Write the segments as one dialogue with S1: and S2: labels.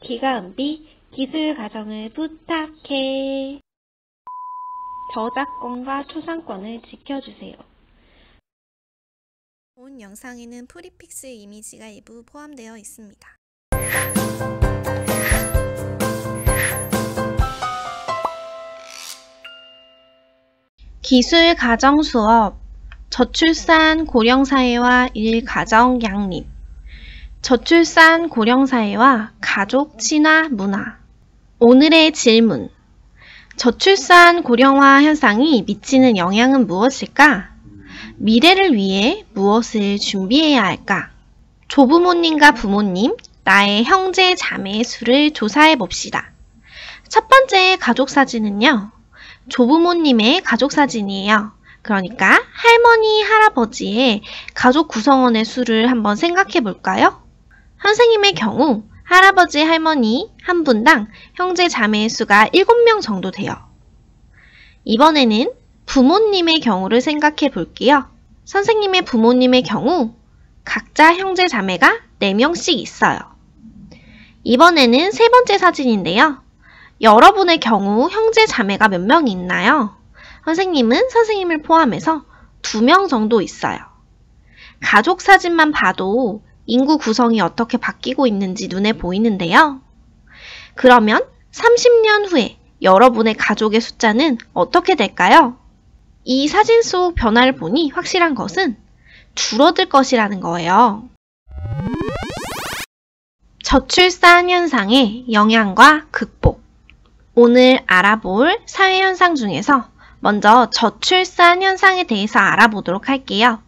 S1: 기가은비 기술 가정을 부탁해. 저작권과 초상권을 지켜주세요.
S2: 본 영상에는 프리픽스 이미지가 일부 포함되어 있습니다.
S3: 기술 가정 수업, 저출산 고령사회와 일가정 양립, 저출산 고령사회와 가족 친화 문화. 오늘의 질문, 저출산 고령화 현상이 미치는 영향은 무엇일까? 미래를 위해 무엇을 준비해야 할까? 조부모님과 부모님, 나의 형제 자매의 수를 조사해 봅시다. 첫 번째 가족 사진은요, 조부모님의 가족 사진이에요. 그러니까 할머니, 할아버지의 가족 구성원의 수를 한번 생각해 볼까요? 선생님의 경우 할아버지, 할머니 한 분당 형제 자매의 수가 7명 정도 돼요. 이번에는 부모님의 경우를 생각해 볼게요. 선생님의 부모님의 경우 각자 형제 자매가 4명씩 있어요. 이번에는 세 번째 사진인데요. 여러분의 경우 형제 자매가 몇 명이 있나요? 선생님은 선생님을 포함해서 2명 정도 있어요. 가족 사진만 봐도 인구 구성이 어떻게 바뀌고 있는지 눈에 보이는데요. 그러면 30년 후에 여러분의 가족의 숫자는 어떻게 될까요? 이 사진 속 변화를 보니 확실한 것은 줄어들 것이라는 거예요. 저출산 현상의 영향과 극복. 오늘 알아볼 사회현상 중에서 먼저 저출산 현상에 대해서 알아보도록 할게요.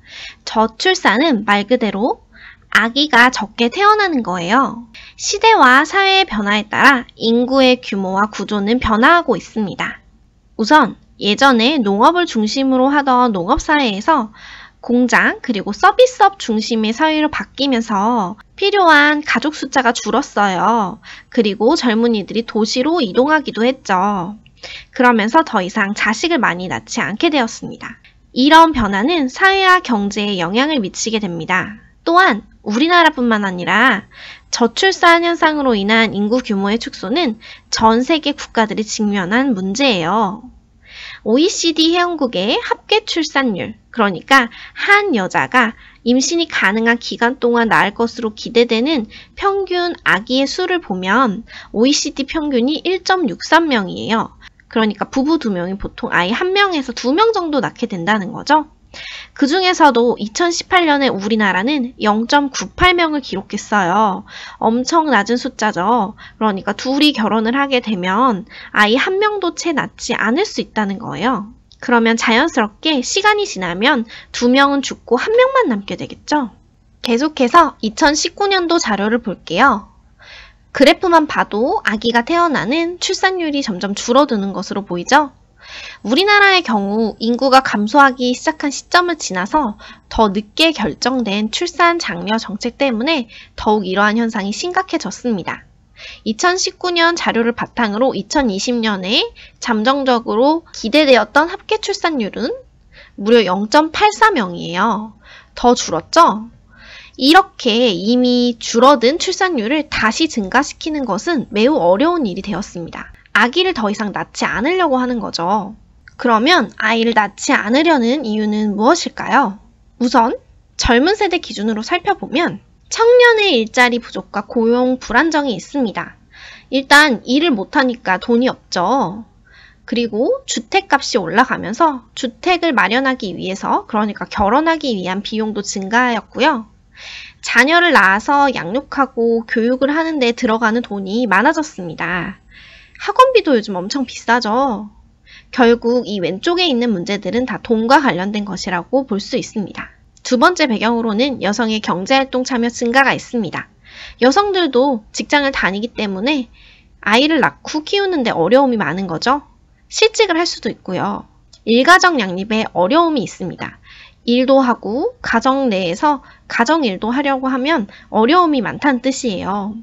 S3: 저출산은 말 그대로 아기가 적게 태어나는 거예요. 시대와 사회의 변화에 따라 인구의 규모와 구조는 변화하고 있습니다. 우선 예전에 농업을 중심으로 하던 농업사회에서 공장 그리고 서비스업 중심의 사회로 바뀌면서 필요한 가족 숫자가 줄었어요. 그리고 젊은이들이 도시로 이동하기도 했죠. 그러면서 더 이상 자식을 많이 낳지 않게 되었습니다. 이런 변화는 사회와 경제에 영향을 미치게 됩니다. 또한 우리나라뿐만 아니라 저출산 현상으로 인한 인구 규모의 축소는 전 세계 국가들이 직면한 문제예요. OECD 회원국의 합계 출산율, 그러니까 한 여자가 임신이 가능한 기간 동안 낳을 것으로 기대되는 평균 아기의 수를 보면 OECD 평균이 1.63명이에요. 그러니까 부부 2명이 보통 아이 1명에서 2명 정도 낳게 된다는 거죠. 그 중에서도 2018년에 우리나라는 0.98명을 기록했어요. 엄청 낮은 숫자죠. 그러니까 둘이 결혼을 하게 되면 아이 1명도 채 낳지 않을 수 있다는 거예요. 그러면 자연스럽게 시간이 지나면 2명은 죽고 1명만 남게 되겠죠. 계속해서 2019년도 자료를 볼게요. 그래프만 봐도 아기가 태어나는 출산율이 점점 줄어드는 것으로 보이죠? 우리나라의 경우 인구가 감소하기 시작한 시점을 지나서 더 늦게 결정된 출산 장려 정책 때문에 더욱 이러한 현상이 심각해졌습니다. 2019년 자료를 바탕으로 2020년에 잠정적으로 기대되었던 합계 출산율은 무려 0.84명이에요. 더 줄었죠? 이렇게 이미 줄어든 출산율을 다시 증가시키는 것은 매우 어려운 일이 되었습니다. 아기를 더 이상 낳지 않으려고 하는 거죠. 그러면 아이를 낳지 않으려는 이유는 무엇일까요? 우선 젊은 세대 기준으로 살펴보면 청년의 일자리 부족과 고용 불안정이 있습니다. 일단 일을 못하니까 돈이 없죠. 그리고 주택값이 올라가면서 주택을 마련하기 위해서, 그러니까 결혼하기 위한 비용도 증가하였고요. 자녀를 낳아서 양육하고 교육을 하는 데 들어가는 돈이 많아졌습니다. 학원비도 요즘 엄청 비싸죠. 결국 이 왼쪽에 있는 문제들은 다 돈과 관련된 것이라고 볼 수 있습니다. 두 번째 배경으로는 여성의 경제활동 참여 증가가 있습니다. 여성들도 직장을 다니기 때문에 아이를 낳고 키우는데 어려움이 많은 거죠. 실직을 할 수도 있고요. 일가정 양립에 어려움이 있습니다. 일도 하고 가정 내에서 가정일도 하려고 하면 어려움이 많다는 뜻이에요.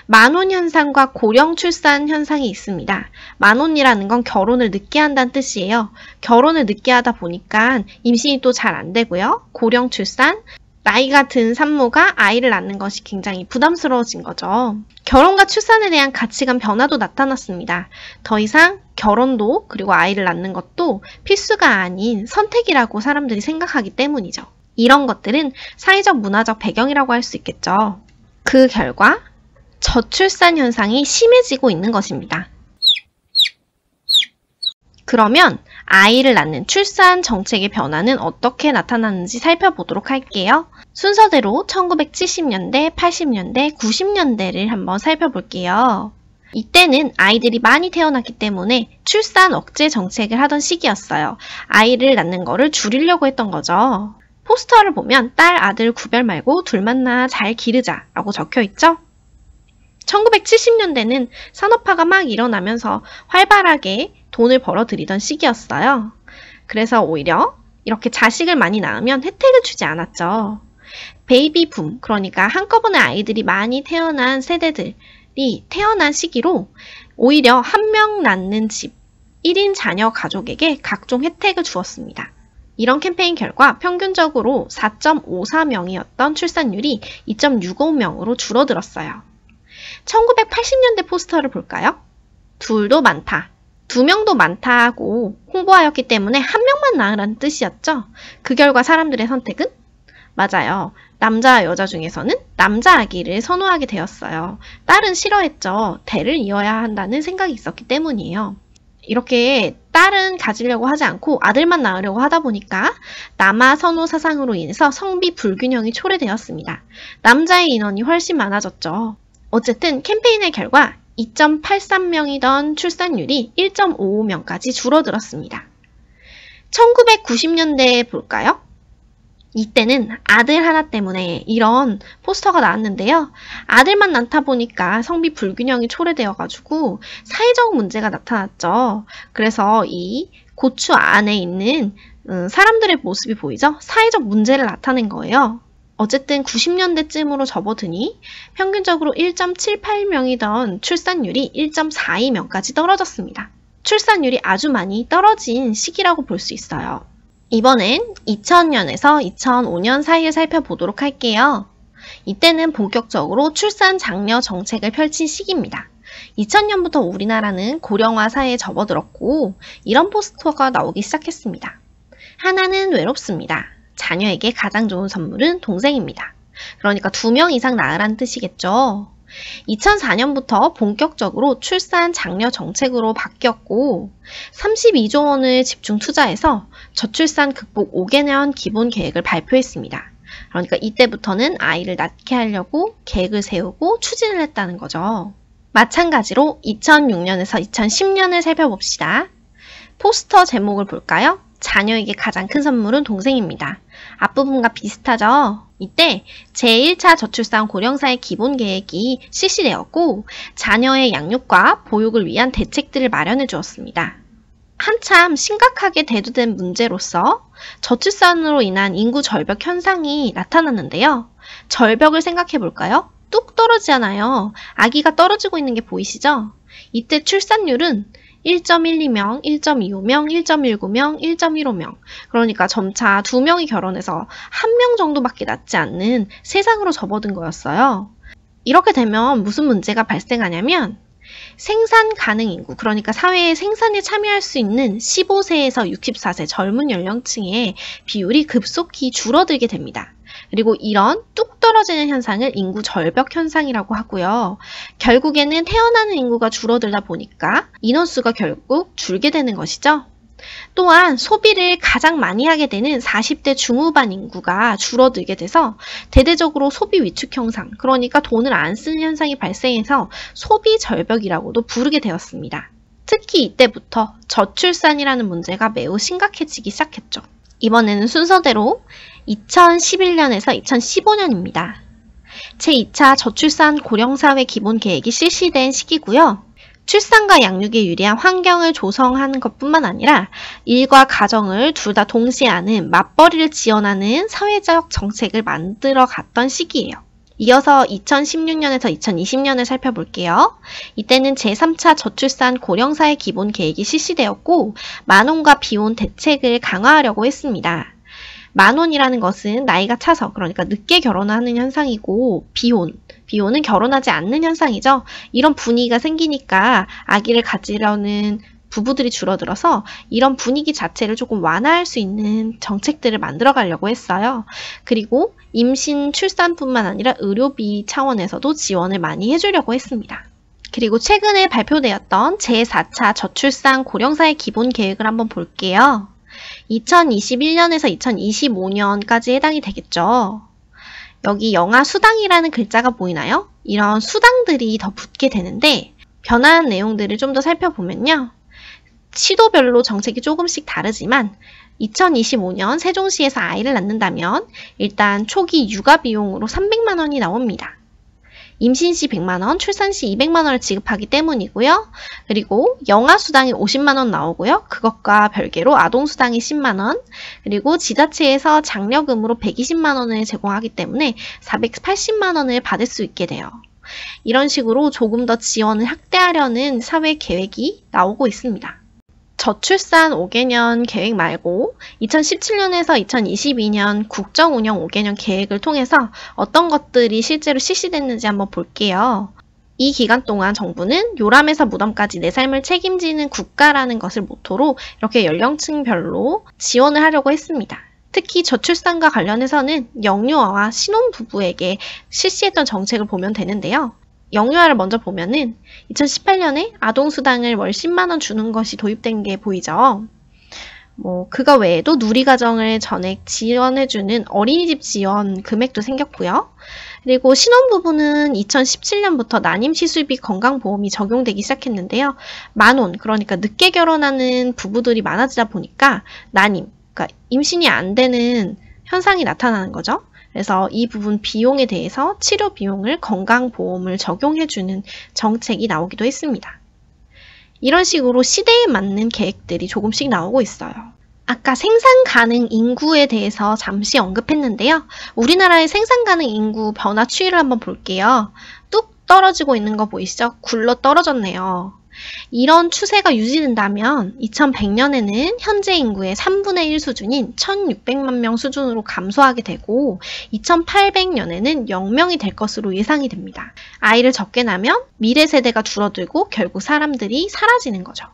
S3: 만혼 현상과 고령 출산 현상이 있습니다. 만혼이라는 건 결혼을 늦게 한다는 뜻이에요. 결혼을 늦게 하다 보니까 임신이 또 잘 안 되고요. 고령 출산, 나이가 든 산모가 아이를 낳는 것이 굉장히 부담스러워진 거죠. 결혼과 출산에 대한 가치관 변화도 나타났습니다. 더 이상 결혼도 그리고 아이를 낳는 것도 필수가 아닌 선택이라고 사람들이 생각하기 때문이죠. 이런 것들은 사회적 문화적 배경이라고 할 수 있겠죠. 그 결과 저출산 현상이 심해지고 있는 것입니다. 그러면 아이를 낳는 출산 정책의 변화는 어떻게 나타나는지 살펴보도록 할게요. 순서대로 1970년대, 80년대, 90년대를 한번 살펴볼게요. 이때는 아이들이 많이 태어났기 때문에 출산 억제 정책을 하던 시기였어요. 아이를 낳는 거를 줄이려고 했던 거죠. 포스터를 보면 딸, 아들 구별 말고 둘만 낳아 잘 기르자 라고 적혀있죠? 1970년대는 산업화가 막 일어나면서 활발하게 돈을 벌어들이던 시기였어요. 그래서 오히려 이렇게 자식을 많이 낳으면 혜택을 주지 않았죠. 베이비 붐, 그러니까 한꺼번에 아이들이 많이 태어난 세대들이 태어난 시기로 오히려 한 명 낳는 집, 1인 자녀 가족에게 각종 혜택을 주었습니다. 이런 캠페인 결과 평균적으로 4.54명이었던 출산율이 2.65명으로 줄어들었어요. 1980년대 포스터를 볼까요? 둘도 많다. 2명도 많다고 홍보하였기 때문에 한 명만 낳으라는 뜻이었죠. 그 결과 사람들의 선택은? 맞아요. 남자와 여자 중에서는 남자 아기를 선호하게 되었어요. 딸은 싫어했죠. 대를 이어야 한다는 생각이 있었기 때문이에요. 이렇게 딸은 가지려고 하지 않고 아들만 낳으려고 하다 보니까 남아 선호 사상으로 인해서 성비 불균형이 초래되었습니다. 남자의 인원이 훨씬 많아졌죠. 어쨌든 캠페인의 결과 2.83명이던 출산율이 1.55명까지 줄어들었습니다. 1990년대에 볼까요? 이때는 아들 하나 때문에 이런 포스터가 나왔는데요. 아들만 낳다 보니까 성비 불균형이 초래되어가지고 사회적 문제가 나타났죠. 그래서 이 고추 안에 있는 사람들의 모습이 보이죠? 사회적 문제를 나타낸 거예요. 어쨌든 90년대쯤으로 접어드니 평균적으로 1.78명이던 출산율이 1.42명까지 떨어졌습니다. 출산율이 아주 많이 떨어진 시기라고 볼 수 있어요. 이번엔 2000년에서 2005년 사이를 살펴보도록 할게요. 이때는 본격적으로 출산 장려 정책을 펼친 시기입니다. 2000년부터 우리나라는 고령화 사회에 접어들었고 이런 포스터가 나오기 시작했습니다. 하나는 외롭습니다. 자녀에게 가장 좋은 선물은 동생입니다. 그러니까 2명 이상 낳으라는 뜻이겠죠. 2004년부터 본격적으로 출산 장려 정책으로 바뀌었고 32조 원을 집중 투자해서 저출산 극복 5개년 기본 계획을 발표했습니다. 그러니까 이때부터는 아이를 낳게 하려고 계획을 세우고 추진을 했다는 거죠. 마찬가지로 2006년에서 2010년을 살펴봅시다. 포스터 제목을 볼까요? 자녀에게 가장 큰 선물은 동생입니다. 앞부분과 비슷하죠? 이때 제1차 저출산 고령사회 기본 계획이 실시되었고 자녀의 양육과 보육을 위한 대책들을 마련해 주었습니다. 한참 심각하게 대두된 문제로서 저출산으로 인한 인구 절벽 현상이 나타났는데요. 절벽을 생각해 볼까요? 뚝 떨어지잖아요. 아기가 떨어지고 있는 게 보이시죠? 이때 출산율은 1.12명, 1.25명, 1.19명, 1.15명. 그러니까 점차 2명이 결혼해서 1명 정도밖에 낳지 않는 세상으로 접어든 거였어요. 이렇게 되면 무슨 문제가 발생하냐면 생산 가능 인구, 그러니까 사회의 생산에 참여할 수 있는 15세에서 64세 젊은 연령층의 비율이 급속히 줄어들게 됩니다. 그리고 이런 뚝 떨어지는 현상을 인구 절벽 현상이라고 하고요. 결국에는 태어나는 인구가 줄어들다 보니까 인원수가 결국 줄게 되는 것이죠. 또한 소비를 가장 많이 하게 되는 40대 중후반 인구가 줄어들게 돼서 대대적으로 소비 위축 현상, 그러니까 돈을 안 쓰는 현상이 발생해서 소비 절벽이라고도 부르게 되었습니다. 특히 이때부터 저출산이라는 문제가 매우 심각해지기 시작했죠. 이번에는 순서대로 2011년에서 2015년입니다. 제2차 저출산 고령사회 기본 계획이 실시된 시기고요. 출산과 양육에 유리한 환경을 조성하는 것뿐만 아니라 일과 가정을 둘 다 동시에 하는 맞벌이를 지원하는 사회적 정책을 만들어 갔던 시기예요. 이어서 2016년에서 2020년을 살펴볼게요. 이때는 제3차 저출산 고령사회 기본 계획이 실시되었고 만원과 비혼 대책을 강화하려고 했습니다. 만혼이라는 것은 나이가 차서, 그러니까 늦게 결혼하는 현상이고, 비혼은 결혼하지 않는 현상이죠. 이런 분위기가 생기니까 아기를 가지려는 부부들이 줄어들어서 이런 분위기 자체를 조금 완화할 수 있는 정책들을 만들어 가려고 했어요. 그리고 임신, 출산뿐만 아니라 의료비 차원에서도 지원을 많이 해주려고 했습니다. 그리고 최근에 발표되었던 제4차 저출산 고령사회 기본 계획을 한번 볼게요. 2021년에서 2025년까지 해당이 되겠죠. 여기 영아 수당이라는 글자가 보이나요? 이런 수당들이 더 붙게 되는데 변화한 내용들을 좀 더 살펴보면요. 시도별로 정책이 조금씩 다르지만 2025년 세종시에서 아이를 낳는다면 일단 초기 육아 비용으로 300만 원이 나옵니다. 임신 시 100만 원, 출산 시 200만 원을 지급하기 때문이고요. 그리고 영아 수당이 50만 원 나오고요. 그것과 별개로 아동 수당이 10만 원, 그리고 지자체에서 장려금으로 120만 원을 제공하기 때문에 480만 원을 받을 수 있게 돼요. 이런 식으로 조금 더 지원을 확대하려는 사회 계획이 나오고 있습니다. 저출산 5개년 계획 말고 2017년에서 2022년 국정운영 5개년 계획을 통해서 어떤 것들이 실제로 실시됐는지 한번 볼게요. 이 기간 동안 정부는 요람에서 무덤까지 내 삶을 책임지는 국가라는 것을 모토로 이렇게 연령층별로 지원을 하려고 했습니다. 특히 저출산과 관련해서는 영유아와 신혼부부에게 실시했던 정책을 보면 되는데요. 영유아를 먼저 보면은 2018년에 아동수당을 월 10만 원 주는 것이 도입된 게 보이죠. 그거 외에도 누리과정을 전액 지원해주는 어린이집 지원 금액도 생겼고요. 그리고 신혼부부는 2017년부터 난임시술비 건강보험이 적용되기 시작했는데요. 만혼, 그러니까 늦게 결혼하는 부부들이 많아지다 보니까 난임, 그러니까 임신이 안 되는 현상이 나타나는 거죠. 그래서 이 부분 비용에 대해서 치료 비용을 건강보험을 적용해주는 정책이 나오기도 했습니다. 이런 식으로 시대에 맞는 계획들이 조금씩 나오고 있어요. 아까 생산 가능 인구에 대해서 잠시 언급했는데요. 우리나라의 생산 가능 인구 변화 추이를 한번 볼게요. 뚝 떨어지고 있는 거 보이시죠? 굴러 떨어졌네요. 이런 추세가 유지된다면 2100년에는 현재 인구의 3분의 1 수준인 1600만 명 수준으로 감소하게 되고 2800년에는 0명이 될 것으로 예상이 됩니다. 아이를 적게 낳으면 미래 세대가 줄어들고 결국 사람들이 사라지는 거죠.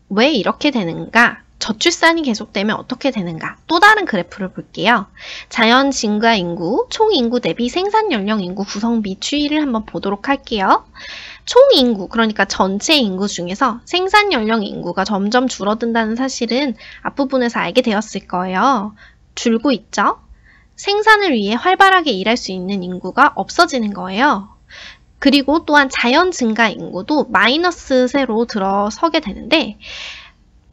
S3: 왜 이렇게 되는가? 저출산이 계속되면 어떻게 되는가? 또 다른 그래프를 볼게요. 자연 증가 인구, 총 인구 대비 생산 연령 인구 구성비 추이를 한번 보도록 할게요. 총 인구, 그러니까 전체 인구 중에서 생산 연령 인구가 점점 줄어든다는 사실은 앞부분에서 알게 되었을 거예요. 줄고 있죠? 생산을 위해 활발하게 일할 수 있는 인구가 없어지는 거예요. 그리고 또한 자연 증가 인구도 마이너스 세로 들어서게 되는데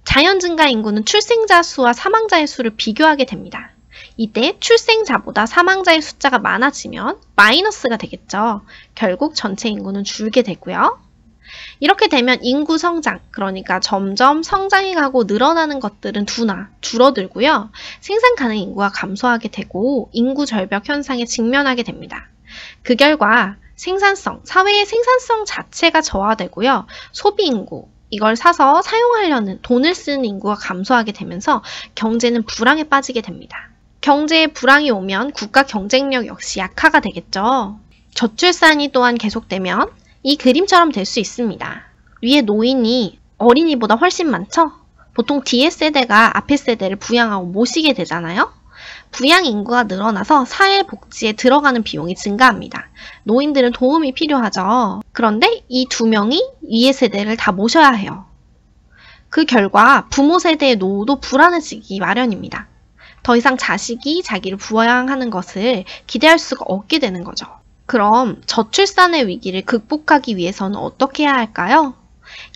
S3: 자연 증가 인구는 출생자 수와 사망자의 수를 비교하게 됩니다. 이때 출생자보다 사망자의 숫자가 많아지면 마이너스가 되겠죠. 결국 전체 인구는 줄게 되고요. 이렇게 되면 인구 성장, 그러니까 점점 성장해 가고 늘어나는 것들은 줄어들고요. 생산 가능 인구가 감소하게 되고 인구 절벽 현상에 직면하게 됩니다. 그 결과 사회의 생산성 자체가 저하되고요. 소비 인구, 이걸 사서 사용하려는 돈을 쓰는 인구가 감소하게 되면서 경제는 불황에 빠지게 됩니다. 경제에 불황이 오면 국가 경쟁력 역시 약화가 되겠죠. 저출산이 또한 계속되면 이 그림처럼 될 수 있습니다. 위에 노인이 어린이보다 훨씬 많죠? 보통 뒤에 세대가 앞에 세대를 부양하고 모시게 되잖아요? 부양 인구가 늘어나서 사회복지에 들어가는 비용이 증가합니다. 노인들은 도움이 필요하죠. 그런데 이 두 명이 위의 세대를 다 모셔야 해요. 그 결과 부모 세대의 노후도 불안해지기 마련입니다. 더 이상 자식이 자기를 부양하는 것을 기대할 수가 없게 되는 거죠. 그럼 저출산의 위기를 극복하기 위해서는 어떻게 해야 할까요?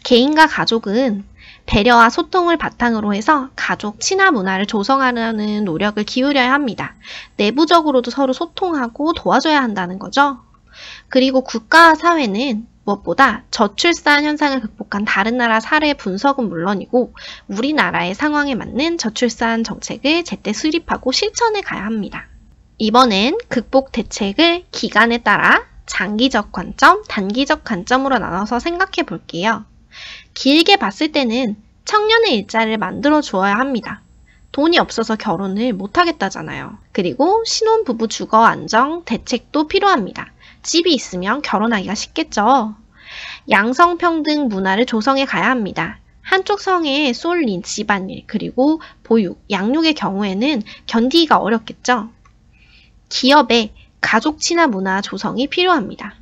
S3: 개인과 가족은 배려와 소통을 바탕으로 해서 가족 친화 문화를 조성하려는 노력을 기울여야 합니다. 내부적으로도 서로 소통하고 도와줘야 한다는 거죠. 그리고 국가와 사회는 무엇보다 저출산 현상을 극복한 다른 나라 사례 분석은 물론이고 우리나라의 상황에 맞는 저출산 정책을 제때 수립하고 실천해 가야 합니다. 이번엔 극복 대책을 기간에 따라 장기적 관점, 단기적 관점으로 나눠서 생각해 볼게요. 길게 봤을 때는 청년의 일자리를 만들어 주어야 합니다. 돈이 없어서 결혼을 못하겠다잖아요. 그리고 신혼부부 주거 안정 대책도 필요합니다. 집이 있으면 결혼하기가 쉽겠죠. 양성평등 문화를 조성해 가야 합니다. 한쪽 성에 쏠린 집안일, 그리고 보육, 양육의 경우에는 견디기가 어렵겠죠. 기업에 가족 친화 문화 조성이 필요합니다.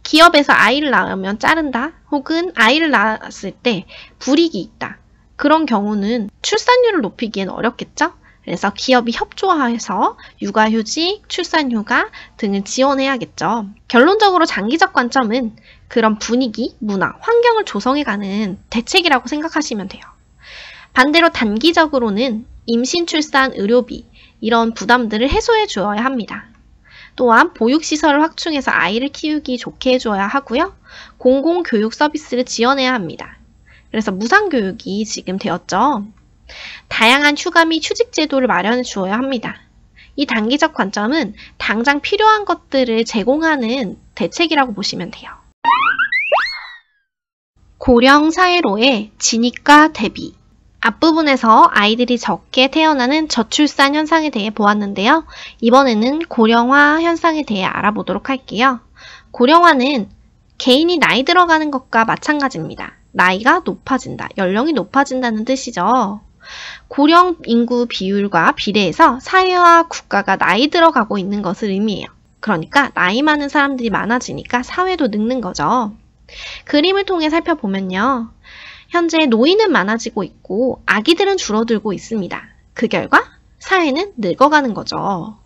S3: 기업에서 아이를 낳으면 자른다, 혹은 아이를 낳았을 때 불이익이 있다. 그런 경우는 출산율을 높이기엔 어렵겠죠? 그래서 기업이 협조해서 육아휴직, 출산휴가 등을 지원해야겠죠. 결론적으로 장기적 관점은 그런 분위기, 문화, 환경을 조성해가는 대책이라고 생각하시면 돼요. 반대로 단기적으로는 임신, 출산, 의료비 이런 부담들을 해소해 주어야 합니다. 또한 보육시설을 확충해서 아이를 키우기 좋게 해줘야 하고요. 공공교육 서비스를 지원해야 합니다. 그래서 무상교육이 지금 되었죠. 다양한 휴가 및 휴직 제도를 마련해 주어야 합니다. 이 단기적 관점은 당장 필요한 것들을 제공하는 대책이라고 보시면 돼요. 고령 사회로의 진입과 대비. 앞부분에서 아이들이 적게 태어나는 저출산 현상에 대해 보았는데요. 이번에는 고령화 현상에 대해 알아보도록 할게요. 고령화는 개인이 나이 들어가는 것과 마찬가지입니다. 나이가 높아진다, 연령이 높아진다는 뜻이죠. 고령 인구 비율과 비례해서 사회와 국가가 나이 들어가고 있는 것을 의미해요. 그러니까 나이 많은 사람들이 많아지니까 사회도 늙는 거죠. 그림을 통해 살펴보면요. 현재 노인은 많아지고 있고 아기들은 줄어들고 있습니다. 그 결과 사회는 늙어가는 거죠.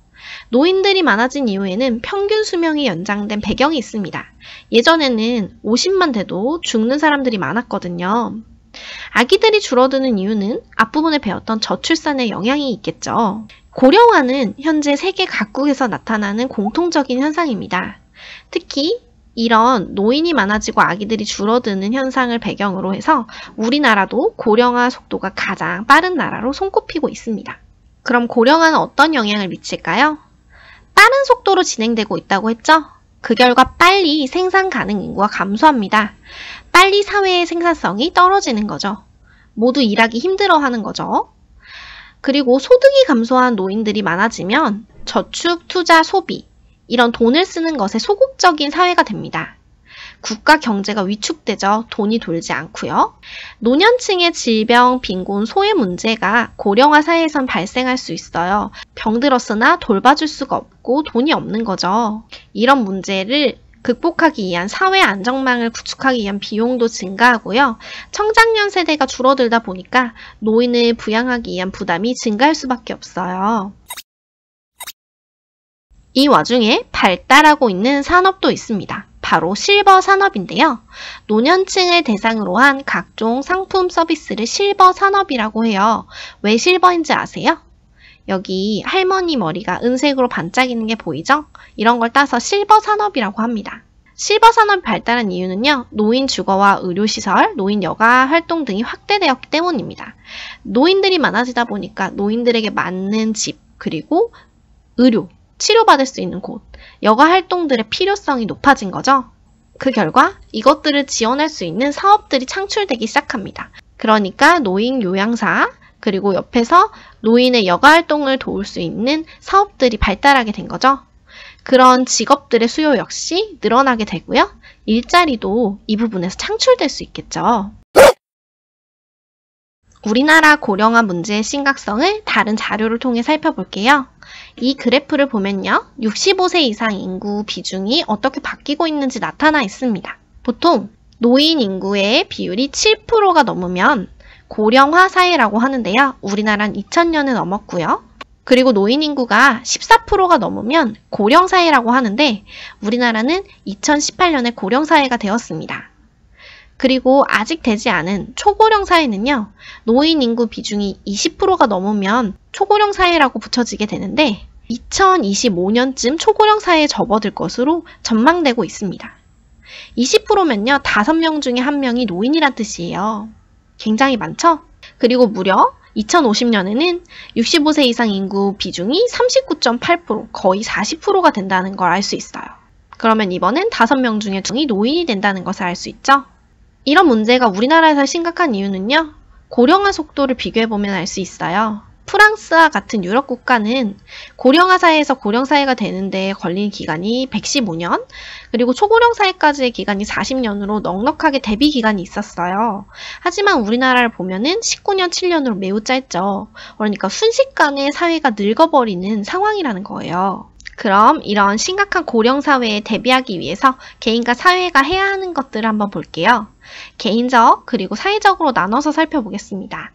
S3: 노인들이 많아진 이후에는 평균 수명이 연장된 배경이 있습니다. 예전에는 50만 돼도 죽는 사람들이 많았거든요. 아기들이 줄어드는 이유는 앞부분에 배웠던 저출산의 영향이 있겠죠. 고령화는 현재 세계 각국에서 나타나는 공통적인 현상입니다. 특히 이런 노인이 많아지고 아기들이 줄어드는 현상을 배경으로 해서 우리나라도 고령화 속도가 가장 빠른 나라로 손꼽히고 있습니다. 그럼 고령화는 어떤 영향을 미칠까요? 빠른 속도로 진행되고 있다고 했죠? 그 결과 빨리 생산 가능 인구가 감소합니다. 빨리 사회의 생산성이 떨어지는 거죠. 모두 일하기 힘들어하는 거죠. 그리고 소득이 감소한 노인들이 많아지면 저축, 투자, 소비 이런 돈을 쓰는 것에 소극적인 사회가 됩니다. 국가 경제가 위축되죠. 돈이 돌지 않고요. 노년층의 질병, 빈곤, 소외 문제가 고령화 사회에선 발생할 수 있어요. 병들었으나 돌봐줄 수가 없고 돈이 없는 거죠. 이런 문제를 극복하기 위한 사회 안정망을 구축하기 위한 비용도 증가하고요. 청장년 세대가 줄어들다 보니까 노인을 부양하기 위한 부담이 증가할 수밖에 없어요. 이 와중에 발달하고 있는 산업도 있습니다. 바로 실버 산업인데요. 노년층을 대상으로 한 각종 상품 서비스를 실버 산업이라고 해요. 왜 실버인지 아세요? 여기 할머니 머리가 은색으로 반짝이는 게 보이죠? 이런 걸 따서 실버 산업이라고 합니다. 실버 산업이 발달한 이유는요. 노인 주거와 의료시설, 노인 여가 활동 등이 확대되었기 때문입니다. 노인들이 많아지다 보니까 노인들에게 맞는 집, 그리고 의료, 치료받을 수 있는 곳, 여가 활동들의 필요성이 높아진 거죠. 그 결과 이것들을 지원할 수 있는 사업들이 창출되기 시작합니다. 그러니까 노인 요양사, 그리고 옆에서 노인의 여가 활동을 도울 수 있는 사업들이 발달하게 된 거죠. 그런 직업들의 수요 역시 늘어나게 되고요. 일자리도 이 부분에서 창출될 수 있겠죠. 우리나라 고령화 문제의 심각성을 다른 자료를 통해 살펴볼게요. 이 그래프를 보면요. 65세 이상 인구 비중이 어떻게 바뀌고 있는지 나타나 있습니다. 보통 노인 인구의 비율이 7%가 넘으면 고령화 사회라고 하는데요. 우리나라는 2000년을 넘었고요. 그리고 노인 인구가 14%가 넘으면 고령 사회라고 하는데 우리나라는 2018년에 고령 사회가 되었습니다. 그리고 아직 되지 않은 초고령 사회는요. 노인 인구 비중이 20%가 넘으면 초고령 사회라고 붙여지게 되는데 2025년쯤 초고령 사회에 접어들 것으로 전망되고 있습니다. 20%면요. 5명 중에 1명이 노인이란 뜻이에요. 굉장히 많죠? 그리고 무려 2050년에는 65세 이상 인구 비중이 39.8%, 거의 40%가 된다는 걸 알 수 있어요. 그러면 이번엔 5명 중에 2명이 노인이 된다는 것을 알 수 있죠? 이런 문제가 우리나라에서 심각한 이유는요. 고령화 속도를 비교해보면 알 수 있어요. 프랑스와 같은 유럽 국가는 고령화 사회에서 고령 사회가 되는데 걸린 기간이 115년, 그리고 초고령 사회까지의 기간이 40년으로 넉넉하게 대비 기간이 있었어요. 하지만 우리나라를 보면은 19년 7년으로 매우 짧죠. 그러니까 순식간에 사회가 늙어버리는 상황이라는 거예요. 그럼 이런 심각한 고령 사회에 대비하기 위해서 개인과 사회가 해야 하는 것들을 한번 볼게요. 개인적 그리고 사회적으로 나눠서 살펴보겠습니다.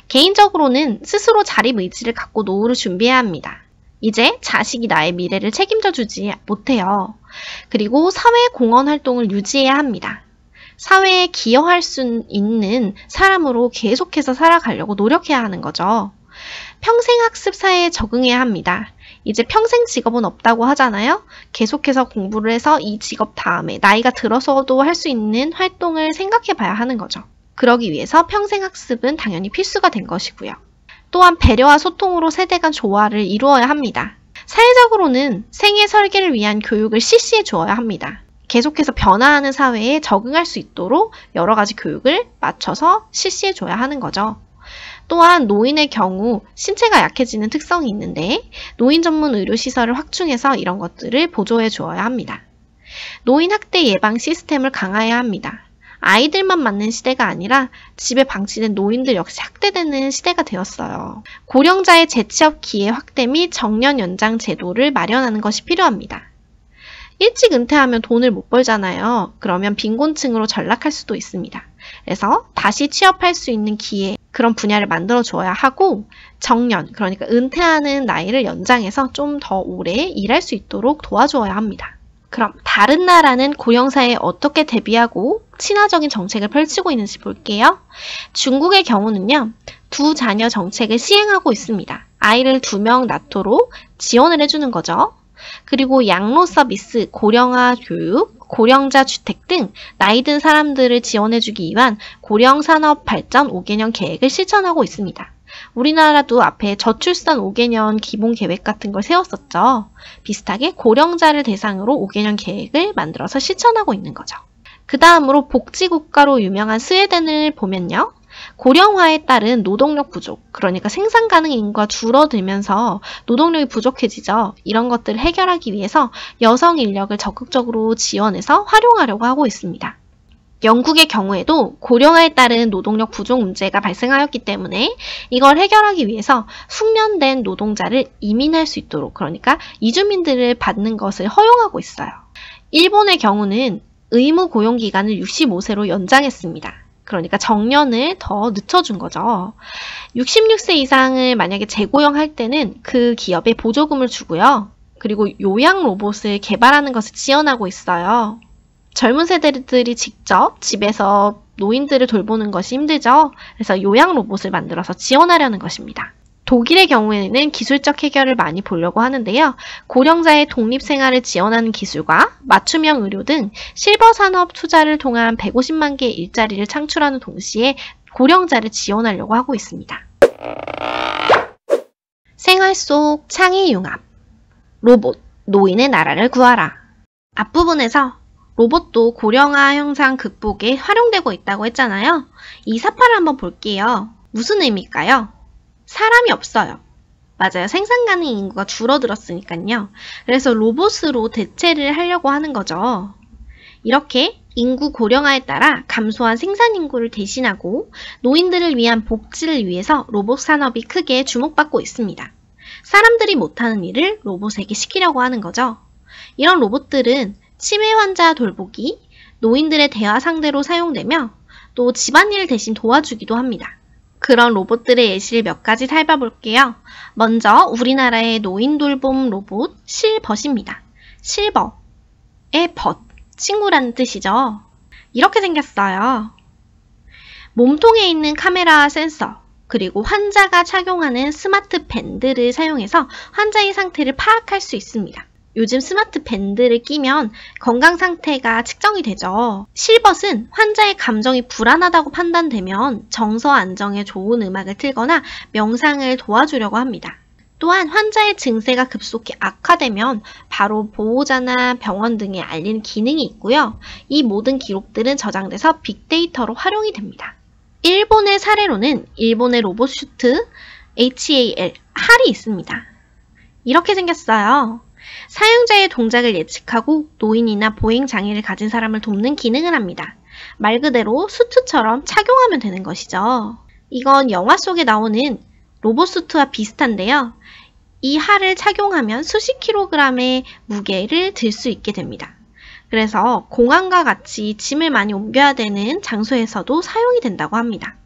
S3: 개인적으로는 스스로 자립 의지를 갖고 노후를 준비해야 합니다. 이제 자식이 나의 미래를 책임져 주지 못해요. 그리고 사회 공헌 활동을 유지해야 합니다. 사회에 기여할 수 있는 사람으로 계속해서 살아가려고 노력해야 하는 거죠. 평생학습 사회에 적응해야 합니다. 이제 평생 직업은 없다고 하잖아요. 계속해서 공부를 해서 이 직업 다음에 나이가 들어서도 할 수 있는 활동을 생각해 봐야 하는 거죠. 그러기 위해서 평생학습은 당연히 필수가 된 것이고요. 또한 배려와 소통으로 세대 간 조화를 이루어야 합니다. 사회적으로는 생애 설계를 위한 교육을 실시해 주어야 합니다. 계속해서 변화하는 사회에 적응할 수 있도록 여러 가지 교육을 맞춰서 실시해 줘야 하는 거죠. 또한 노인의 경우 신체가 약해지는 특성이 있는데 노인 전문 의료시설을 확충해서 이런 것들을 보조해 주어야 합니다. 노인 학대 예방 시스템을 강화해야 합니다. 아이들만 맞는 시대가 아니라 집에 방치된 노인들 역시 학대되는 시대가 되었어요. 고령자의 재취업 기회 확대 및 정년 연장 제도를 마련하는 것이 필요합니다. 일찍 은퇴하면 돈을 못 벌잖아요. 그러면 빈곤층으로 전락할 수도 있습니다. 그래서 다시 취업할 수 있는 기회, 그런 분야를 만들어 줘야 하고 정년, 그러니까 은퇴하는 나이를 연장해서 좀 더 오래 일할 수 있도록 도와줘야 합니다. 그럼 다른 나라는 고령사회에 어떻게 대비하고 친화적인 정책을 펼치고 있는지 볼게요. 중국의 경우는요, 두 자녀 정책을 시행하고 있습니다. 아이를 2명 낳도록 지원을 해주는 거죠. 그리고 양로 서비스, 고령화 교육, 고령자 주택 등 나이 든 사람들을 지원해주기 위한 고령산업 발전 5개년 계획을 실천하고 있습니다. 우리나라도 앞에 저출산 5개년 기본 계획 같은 걸 세웠었죠. 비슷하게 고령자를 대상으로 5개년 계획을 만들어서 실천하고 있는 거죠. 그 다음으로 복지국가로 유명한 스웨덴을 보면요. 고령화에 따른 노동력 부족, 그러니까 생산 가능 인구가 줄어들면서 노동력이 부족해지죠. 이런 것들을 해결하기 위해서 여성 인력을 적극적으로 지원해서 활용하려고 하고 있습니다. 영국의 경우에도 고령화에 따른 노동력 부족 문제가 발생하였기 때문에 이걸 해결하기 위해서 숙련된 노동자를 이민할 수 있도록, 그러니까 이주민들을 받는 것을 허용하고 있어요. 일본의 경우는 의무 고용 기간을 65세로 연장했습니다. 그러니까 정년을 더 늦춰준 거죠. 66세 이상을 만약에 재고용할 때는 그 기업에 보조금을 주고요. 그리고 요양 로봇을 개발하는 것을 지원하고 있어요. 젊은 세대들이 직접 집에서 노인들을 돌보는 것이 힘들죠. 그래서 요양 로봇을 만들어서 지원하려는 것입니다. 독일의 경우에는 기술적 해결을 많이 보려고 하는데요. 고령자의 독립생활을 지원하는 기술과 맞춤형 의료 등 실버 산업 투자를 통한 150만 개의 일자리를 창출하는 동시에 고령자를 지원하려고 하고 있습니다. 생활 속 창의 융합, 로봇, 노인의 나라를 구하라. 앞부분에서 로봇도 고령화 현상 극복에 활용되고 있다고 했잖아요. 이 사파를 한번 볼게요. 무슨 의미일까요? 사람이 없어요. 맞아요. 생산 가능 인구가 줄어들었으니까요. 그래서 로봇으로 대체를 하려고 하는 거죠. 이렇게 인구 고령화에 따라 감소한 생산 인구를 대신하고 노인들을 위한 복지를 위해서 로봇 산업이 크게 주목받고 있습니다. 사람들이 못하는 일을 로봇에게 시키려고 하는 거죠. 이런 로봇들은 치매 환자 돌보기, 노인들의 대화 상대로 사용되며 또 집안일을 대신 도와주기도 합니다. 그런 로봇들의 예시를 몇 가지 살펴볼게요. 먼저 우리나라의 노인 돌봄 로봇 실벗입니다. 실버의 벗, 친구라는 뜻이죠. 이렇게 생겼어요. 몸통에 있는 카메라와 센서, 그리고 환자가 착용하는 스마트 밴드를 사용해서 환자의 상태를 파악할 수 있습니다. 요즘 스마트 밴드를 끼면 건강 상태가 측정이 되죠. 실벗은 환자의 감정이 불안하다고 판단되면 정서 안정에 좋은 음악을 틀거나 명상을 도와주려고 합니다. 또한 환자의 증세가 급속히 악화되면 바로 보호자나 병원 등에 알리는 기능이 있고요. 이 모든 기록들은 저장돼서 빅데이터로 활용이 됩니다. 일본의 사례로는 일본의 로봇 슈트 HAL, 할이 있습니다. 이렇게 생겼어요. 사용자의 동작을 예측하고 노인이나 보행 장애를 가진 사람을 돕는 기능을 합니다. 말 그대로 수트처럼 착용하면 되는 것이죠. 이건 영화 속에 나오는 로봇 수트와 비슷한데요. 이 할을 착용하면 수십 킬로그램의 무게를 들 수 있게 됩니다. 그래서 공항과 같이 짐을 많이 옮겨야 되는 장소에서도 사용이 된다고 합니다.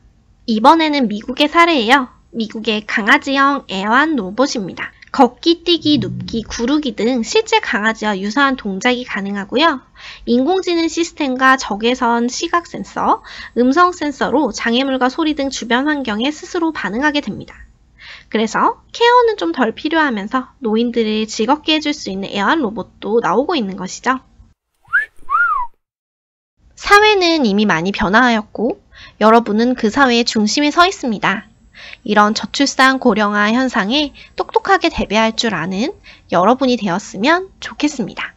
S3: 이번에는 미국의 사례예요. 미국의 강아지형 애완 로봇입니다. 걷기, 뛰기, 눕기, 구르기 등 실제 강아지와 유사한 동작이 가능하고요. 인공지능 시스템과 적외선 시각 센서, 음성 센서로 장애물과 소리 등 주변 환경에 스스로 반응하게 됩니다. 그래서 케어는 좀 덜 필요하면서 노인들을 즐겁게 해줄 수 있는 애완 로봇도 나오고 있는 것이죠. 사회는 이미 많이 변화하였고 여러분은 그 사회의 중심에 서 있습니다. 이런 저출산 고령화 현상에 똑똑하게 대비할 줄 아는 여러분이 되었으면 좋겠습니다.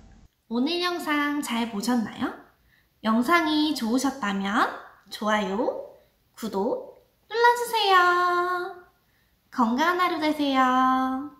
S3: 오늘 영상 잘 보셨나요? 영상이 좋으셨다면 좋아요, 구독 눌러주세요. 건강한 하루 되세요.